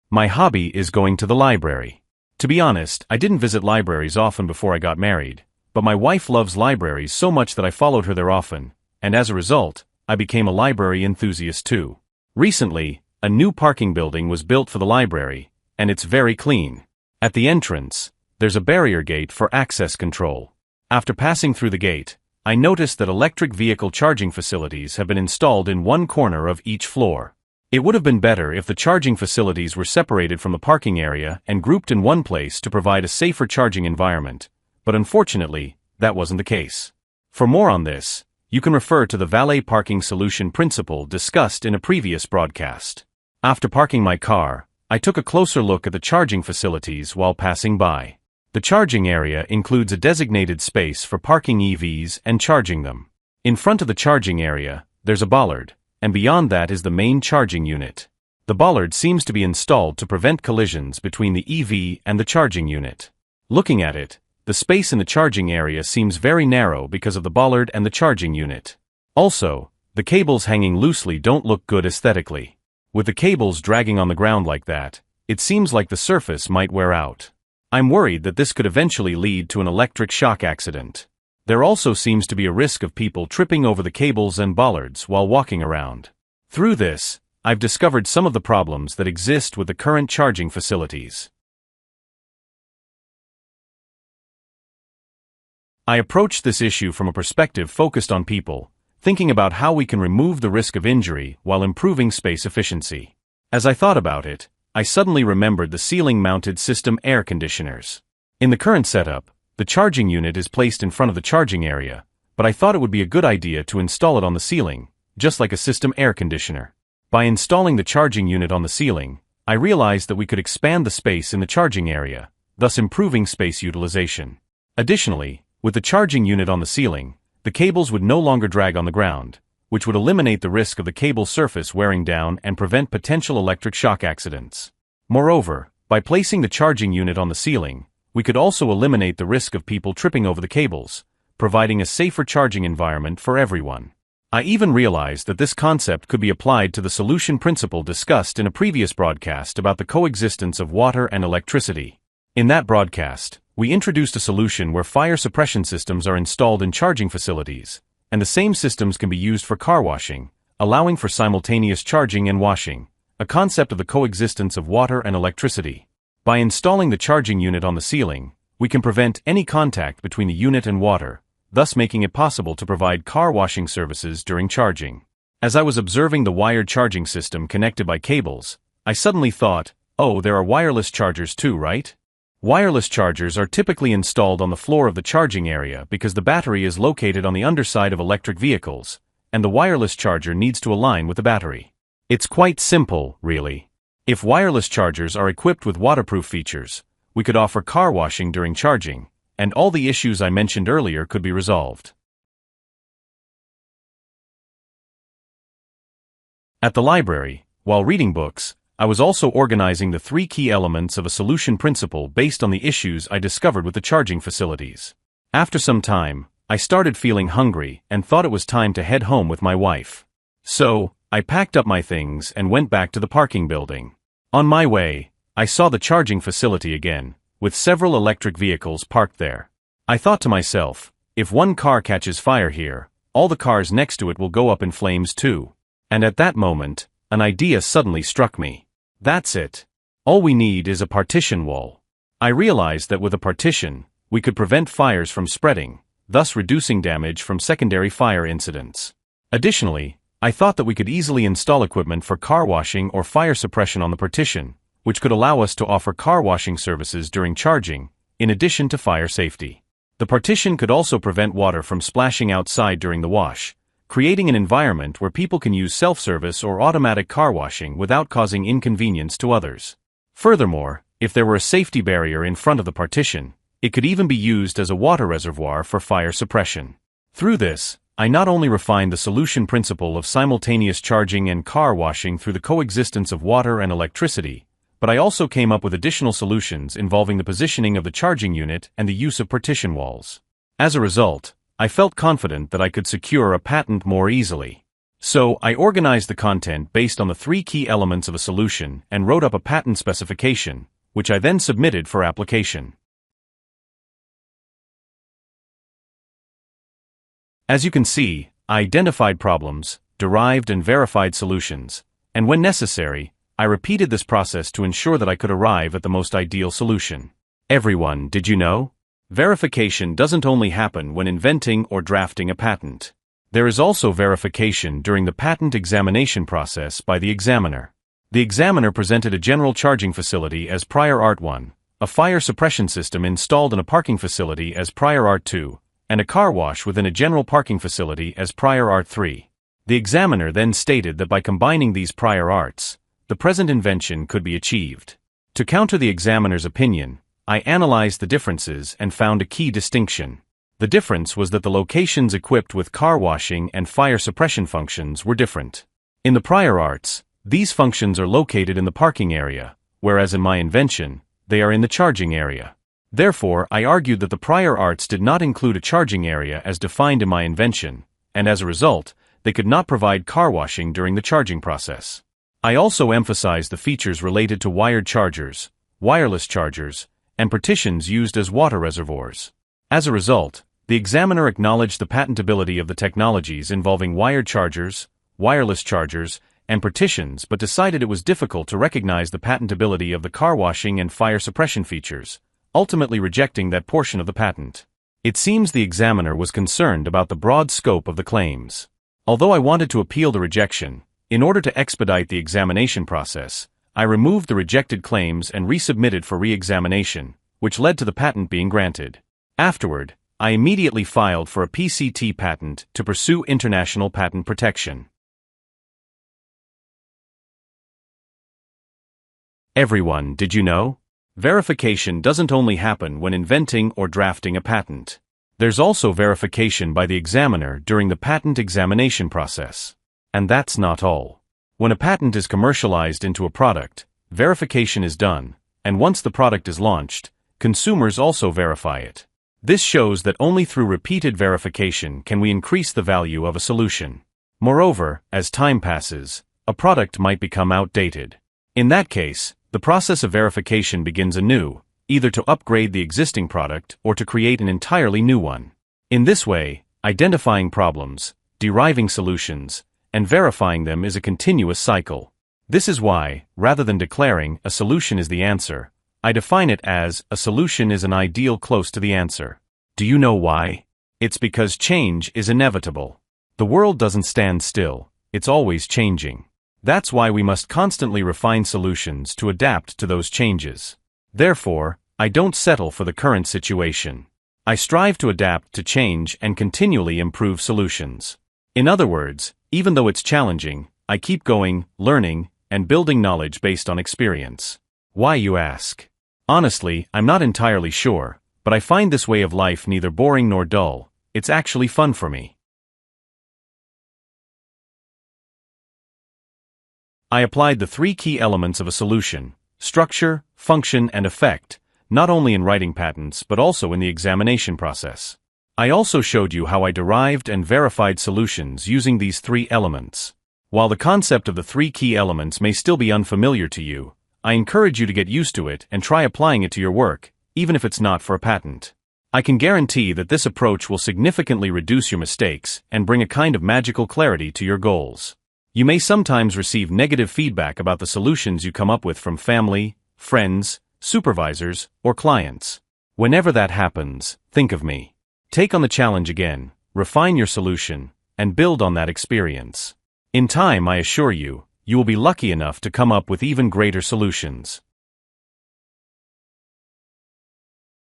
My hobby is going to the library. To be honest, I didn't visit libraries often before I got married, but my wife loves libraries so much that I followed her there often, and as a result, I became a library enthusiast too. Recently, a new parking building was built for the library, and it's very clean. At the entrance, there's a barrier gate for access control. After passing through the gate, I noticed that electric vehicle charging facilities have been installed in one corner of each floor. It would have been better if the charging facilities were separated from the parking area and grouped in one place to provide a safer charging environment, but unfortunately, that wasn't the case. For more on this, you can refer to the valet parking solution principle discussed in a previous broadcast. After parking my car, I took a closer look at the charging facilities while passing by. The charging area includes a designated space for parking EVs and charging them. In front of the charging area, there's a bollard, and beyond that is the main charging unit. The bollard seems to be installed to prevent collisions between the EV and the charging unit. Looking at it, the space in the charging area seems very narrow because of the bollard and the charging unit. Also, the cables hanging loosely don't look good aesthetically. With the cables dragging on the ground like that, it seems like the surface might wear out. I'm worried that this could eventually lead to an electric shock accident. There also seems to be a risk of people tripping over the cables and bollards while walking around. Through this, I've discovered some of the problems that exist with the current charging facilities. I approached this issue from a perspective focused on people, thinking about how we can remove the risk of injury while improving space efficiency. As I thought about it, I suddenly remembered the ceiling-mounted system air conditioners. In the current setup, the charging unit is placed in front of the charging area, but I thought it would be a good idea to install it on the ceiling, just like a system air conditioner. By installing the charging unit on the ceiling, I realized that we could expand the space in the charging area, thus improving space utilization. Additionally, with the charging unit on the ceiling, the cables would no longer drag on the ground, which would eliminate the risk of the cable surface wearing down and prevent potential electric shock accidents. Moreover, by placing the charging unit on the ceiling, we could also eliminate the risk of people tripping over the cables, providing a safer charging environment for everyone. I even realized that this concept could be applied to the solution principle discussed in a previous broadcast about the coexistence of water and electricity. In that broadcast, we introduced a solution where fire suppression systems are installed in charging facilities, and the same systems can be used for car washing, allowing for simultaneous charging and washing, a concept of the coexistence of water and electricity. By installing the charging unit on the ceiling, we can prevent any contact between the unit and water, thus making it possible to provide car washing services during charging. As I was observing the wired charging system connected by cables, I suddenly thought, oh, there are wireless chargers too, right? Wireless chargers are typically installed on the floor of the charging area because the battery is located on the underside of electric vehicles, and the wireless charger needs to align with the battery. It's quite simple, really. If wireless chargers are equipped with waterproof features, we could offer car washing during charging, and all the issues I mentioned earlier could be resolved. At the library, while reading books, I was also organizing the 3 key elements of a solution principle based on the issues I discovered with the charging facilities. After some time, I started feeling hungry and thought it was time to head home with my wife. So, I packed up my things and went back to the parking building. On my way, I saw the charging facility again, with several electric vehicles parked there. I thought to myself, if one car catches fire here, all the cars next to it will go up in flames too. And at that moment, an idea suddenly struck me. That's it. All we need is a partition wall. I realized that with a partition, we could prevent fires from spreading, thus reducing damage from secondary fire incidents. Additionally, I thought that we could easily install equipment for car washing or fire suppression on the partition, which could allow us to offer car washing services during charging, in addition to fire safety. The partition could also prevent water from splashing outside during the wash, creating an environment where people can use self-service or automatic car washing without causing inconvenience to others. Furthermore, if there were a safety barrier in front of the partition, it could even be used as a water reservoir for fire suppression. Through this, I not only refined the solution principle of simultaneous charging and car washing through the coexistence of water and electricity, but I also came up with additional solutions involving the positioning of the charging unit and the use of partition walls. As a result, I felt confident that I could secure a patent more easily. So, I organized the content based on the three key elements of a solution and wrote up a patent specification, which I then submitted for application. As you can see, I identified problems, derived and verified solutions, and when necessary, I repeated this process to ensure that I could arrive at the most ideal solution. Everyone, did you know? Verification doesn't only happen when inventing or drafting a patent. There is also verification during the patent examination process by the examiner. The examiner presented a general charging facility as prior art 1, a fire suppression system installed in a parking facility as prior art 2, and a car wash within a general parking facility as prior art 3. The examiner then stated that by combining these prior arts, the present invention could be achieved. To counter the examiner's opinion, I analyzed the differences and found a key distinction. The difference was that the locations equipped with car washing and fire suppression functions were different. In the prior arts, these functions are located in the parking area, whereas in my invention, they are in the charging area. Therefore, I argued that the prior arts did not include a charging area as defined in my invention, and as a result, they could not provide car washing during the charging process. I also emphasized the features related to wired chargers, wireless chargers, and partitions used as water reservoirs. As a result, the examiner acknowledged the patentability of the technologies involving wired chargers, wireless chargers, and partitions but decided it was difficult to recognize the patentability of the car washing and fire suppression features, ultimately rejecting that portion of the patent. It seems the examiner was concerned about the broad scope of the claims. Although I wanted to appeal the rejection, in order to expedite the examination process, I removed the rejected claims and resubmitted for re-examination, which led to the patent being granted. Afterward, I immediately filed for a PCT patent to pursue international patent protection. Everyone, did you know? Verification doesn't only happen when inventing or drafting a patent. There's also verification by the examiner during the patent examination process. And that's not all. When a patent is commercialized into a product, verification is done, and once the product is launched, consumers also verify it. This shows that only through repeated verification can we increase the value of a solution. Moreover, as time passes, a product might become outdated. In that case, the process of verification begins anew, either to upgrade the existing product or to create an entirely new one. In this way, identifying problems, deriving solutions, and verifying them is a continuous cycle. This is why, rather than declaring a solution is the answer, I define it as a solution is an ideal close to the answer. Do you know why? It's because change is inevitable. The world doesn't stand still, it's always changing. That's why we must constantly refine solutions to adapt to those changes. Therefore, I don't settle for the current situation. I strive to adapt to change and continually improve solutions. In other words, even though it's challenging, I keep going, learning, and building knowledge based on experience. Why, you ask? Honestly, I'm not entirely sure, but I find this way of life neither boring nor dull. It's actually fun for me. I applied the three key elements of a solution: structure, function, and effect, not only in writing patents but also in the examination process. I also showed you how I derived and verified solutions using these three elements. While the concept of the three key elements may still be unfamiliar to you, I encourage you to get used to it and try applying it to your work, even if it's not for a patent. I can guarantee that this approach will significantly reduce your mistakes and bring a kind of magical clarity to your goals. You may sometimes receive negative feedback about the solutions you come up with from family, friends, supervisors, or clients. Whenever that happens, think of me. Take on the challenge again, refine your solution, and build on that experience. In time, I assure you, you will be lucky enough to come up with even greater solutions.